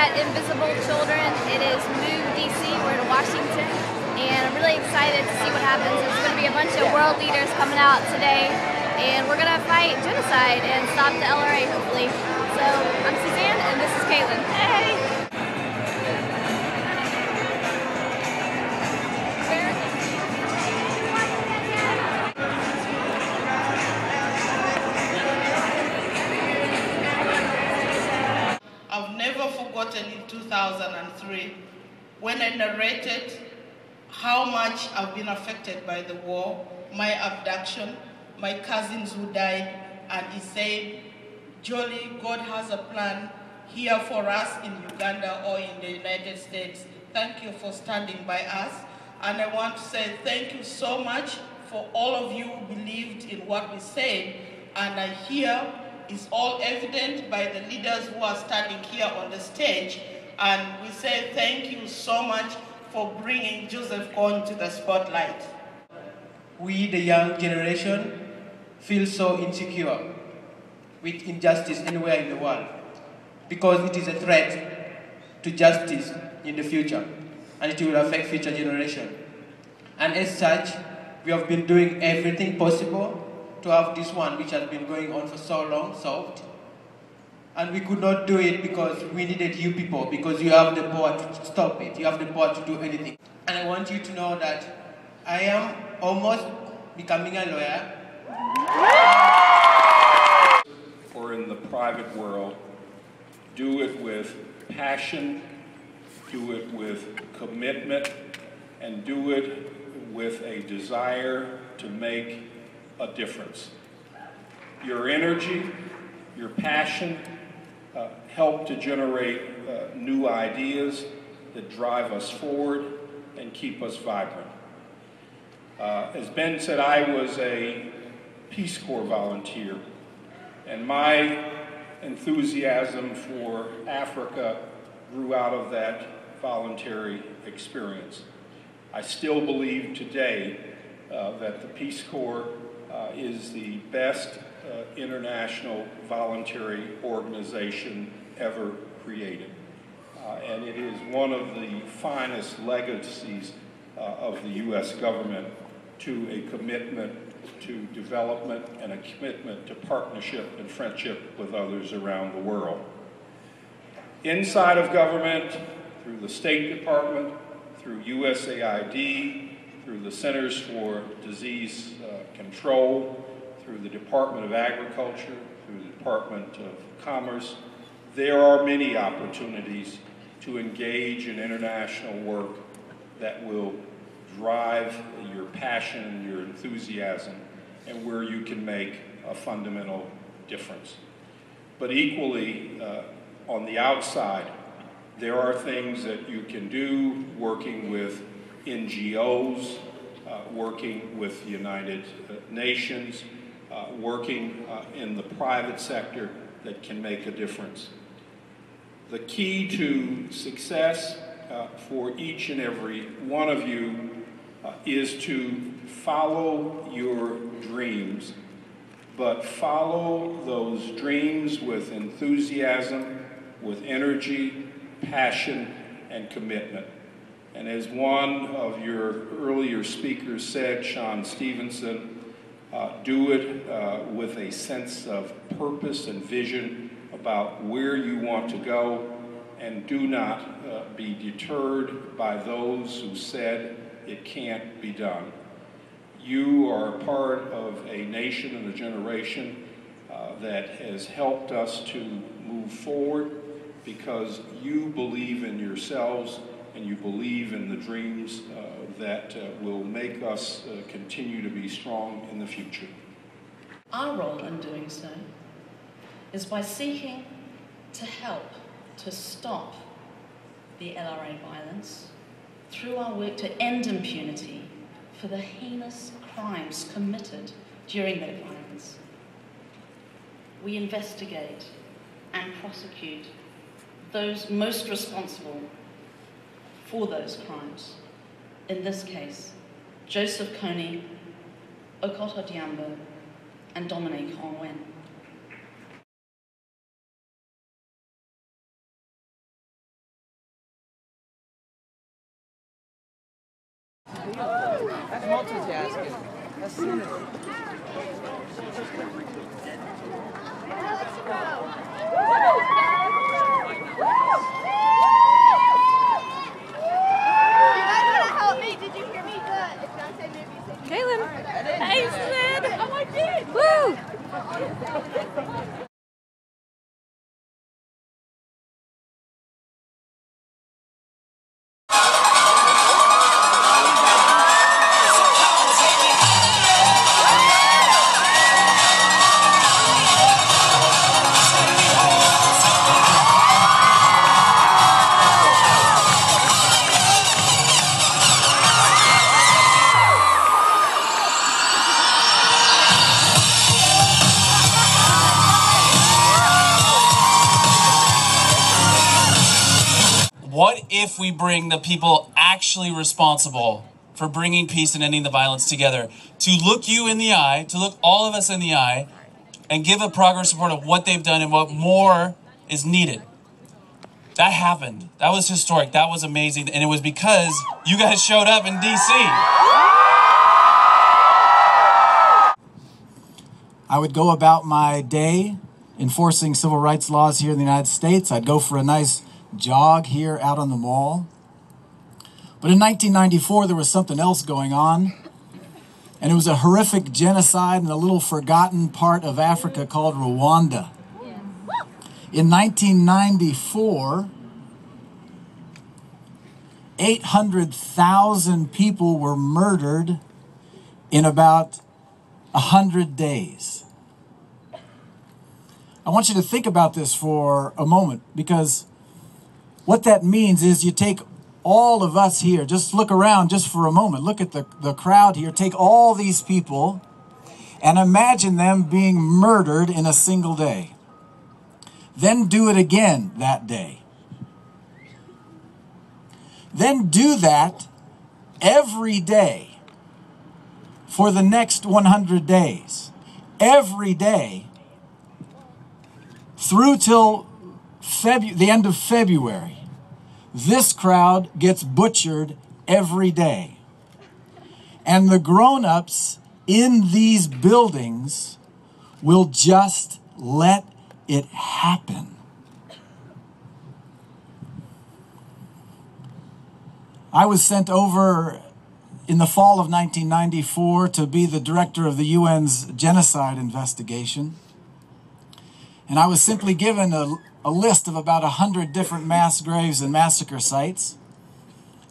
at Invisible Children. It is Move DC. We're in Washington, and I'm really excited to see what happens. There's going to be a bunch of world leaders coming out today, and we're going to fight genocide and stop the LRA, hopefully. So I'm Suzanne, and this is Caitlin. Hey! I've never forgotten in 2003 when I narrated how much I've been affected by the war, my abduction, my cousins who died, and he said, "Jolly, God has a plan here for us in Uganda or in the United States. Thank you for standing by us." And I want to say thank you so much for all of you who believed in what we said, and I hear is all evident by the leaders who are standing here on the stage. And we say thank you so much for bringing Joseph Kony to the spotlight. We, the young generation, feel so insecure with injustice anywhere in the world because it is a threat to justice in the future, and it will affect future generations. And as such, we have been doing everything possible to have this one, which has been going on for so long, solved. And we could not do it because we needed you people, because you have the power to stop it. You have the power to do anything. And I want you to know that I am almost becoming a lawyer. Or in the private world, do it with passion, do it with commitment, and do it with a desire to make a difference. Your energy, your passion help to generate new ideas that drive us forward and keep us vibrant. As Ben said, I was a Peace Corps volunteer, and my enthusiasm for Africa grew out of that voluntary experience. I still believe today that the Peace Corps is the best international voluntary organization ever created. And it is one of the finest legacies of the U.S. government to a commitment to development and a commitment to partnership and friendship with others around the world. Inside of government, through the State Department, through USAID, through the Centers for Disease Control, through the Department of Agriculture, through the Department of Commerce, there are many opportunities to engage in international work that will drive your passion and your enthusiasm and where you can make a fundamental difference. But equally, on the outside, there are things that you can do working with NGOs, working with the United Nations, working in the private sector that can make a difference. The key to success for each and every one of you is to follow your dreams, but follow those dreams with enthusiasm, with energy, passion, and commitment. And as one of your earlier speakers said, Sean Stevenson, do it with a sense of purpose and vision about where you want to go, and do not be deterred by those who said it can't be done. You are a part of a nation and a generation that has helped us to move forward because you believe in yourselves and you believe in the dreams that will make us continue to be strong in the future. Our role in doing so is by seeking to help to stop the LRA violence through our work to end impunity for the heinous crimes committed during that violence. We investigate and prosecute those most responsible for those crimes. In this case, Joseph Kony, Okot Odyambo, and Dominique Onwen. That's multitasking. That's synergy. Kaylin. Hey, Sid. Oh, I did. Woo. What if we bring the people actually responsible for bringing peace and ending the violence together to look you in the eye, to look all of us in the eye, and give a progress report of what they've done and what more is needed? That happened. That was historic. That was amazing. And it was because you guys showed up in D.C. I would go about my day enforcing civil rights laws here in the United States. I'd go for a nice jog here out on the mall. But in 1994, there was something else going on. And it was a horrific genocide in a little forgotten part of Africa called Rwanda. In 1994, 800,000 people were murdered in about 100 days. I want you to think about this for a moment, because what that means is you take all of us here, just look around just for a moment, look at the crowd here, take all these people and imagine them being murdered in a single day. Then do it again that day. Then do that every day for the next 100 days. Every day through till the end of February. This crowd gets butchered every day. And the grown-ups in these buildings will just let it happen. I was sent over in the fall of 1994 to be the director of the UN's genocide investigation. And I was simply given a list of about 100 different mass graves and massacre sites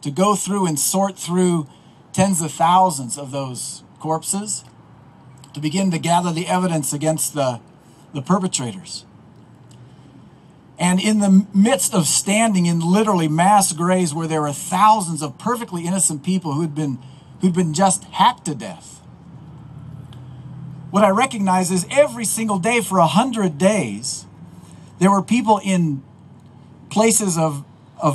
to go through and sort through tens of thousands of those corpses to begin to gather the evidence against the perpetrators. And in the midst of standing in literally mass graves where there were thousands of perfectly innocent people who'd been just hacked to death, what I recognize is every single day for 100 days, there were people in places of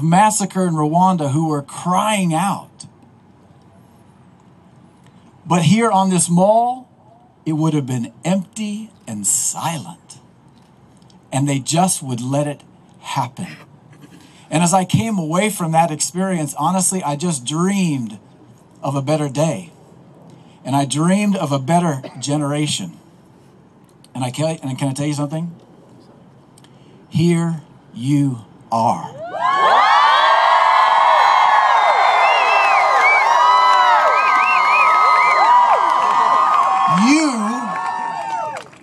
massacre in Rwanda who were crying out. But here on this mall, it would have been empty and silent. And they just would let it happen. And as I came away from that experience, honestly, I just dreamed of a better day. And I dreamed of a better generation. And can I tell you something? Here you are.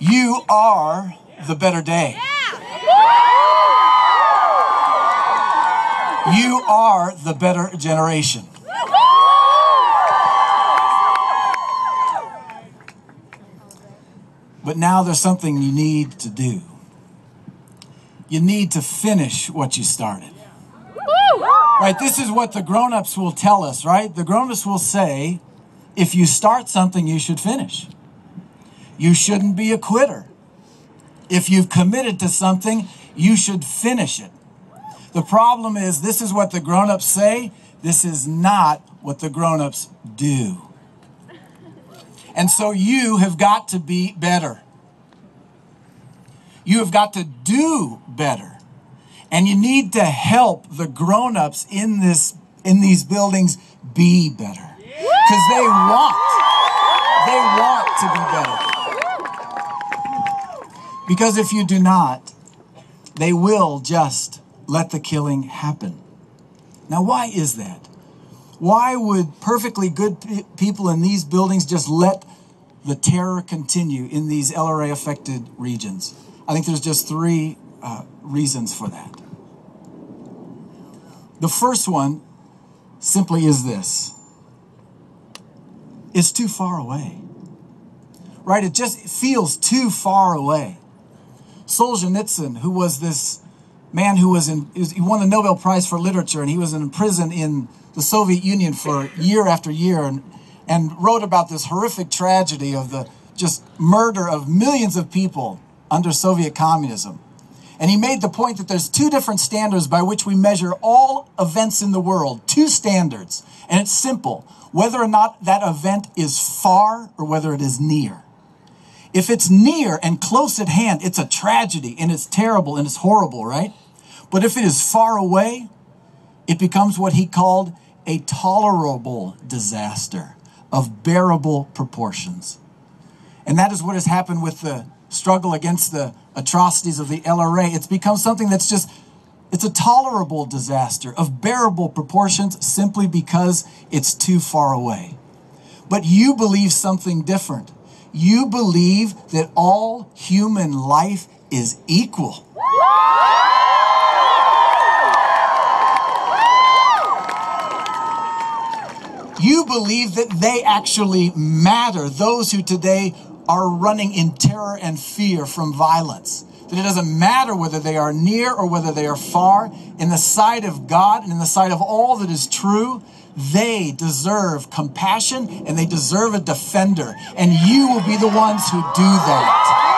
You are the better day. You are the better generation. But now there's something you need to do. You need to finish what you started. Right? This is what the grown-ups will tell us, right? The grown-ups will say, if you start something, you should finish. You shouldn't be a quitter. If you've committed to something, you should finish it. The problem is, this is what the grown-ups say. This is not what the grown-ups do. And so you have got to be better. You have got to do better. And you need to help the grown-ups in these buildings be better. Because they want to be better. Because if you do not, they will just let the killing happen. Now, why is that? Why would perfectly good people in these buildings just let the terror continue in these LRA-affected regions? I think there's just three reasons for that. The first one simply is this. It's too far away. Right? It just feels too far away. Solzhenitsyn, who was this man who he won the Nobel Prize for Literature, and he was in prison in the Soviet Union for year after year, and wrote about this horrific tragedy of the just murder of millions of people under Soviet communism. And he made the point that there's two different standards by which we measure all events in the world. Two standards. And it's simple. Whether or not that event is far or whether it is near. If it's near and close at hand, it's a tragedy and it's terrible and it's horrible, right? But if it is far away, it becomes what he called a tolerable disaster of bearable proportions. And that is what has happened with the struggle against the atrocities of the LRA. It's become something that's just, it's a tolerable disaster of bearable proportions simply because it's too far away. But you believe something different. You believe that all human life is equal. You believe that they actually matter, those who today are running in terror and fear from violence. That it doesn't matter whether they are near or whether they are far. In the sight of God and in the sight of all that is true, they deserve compassion and they deserve a defender. And you will be the ones who do that.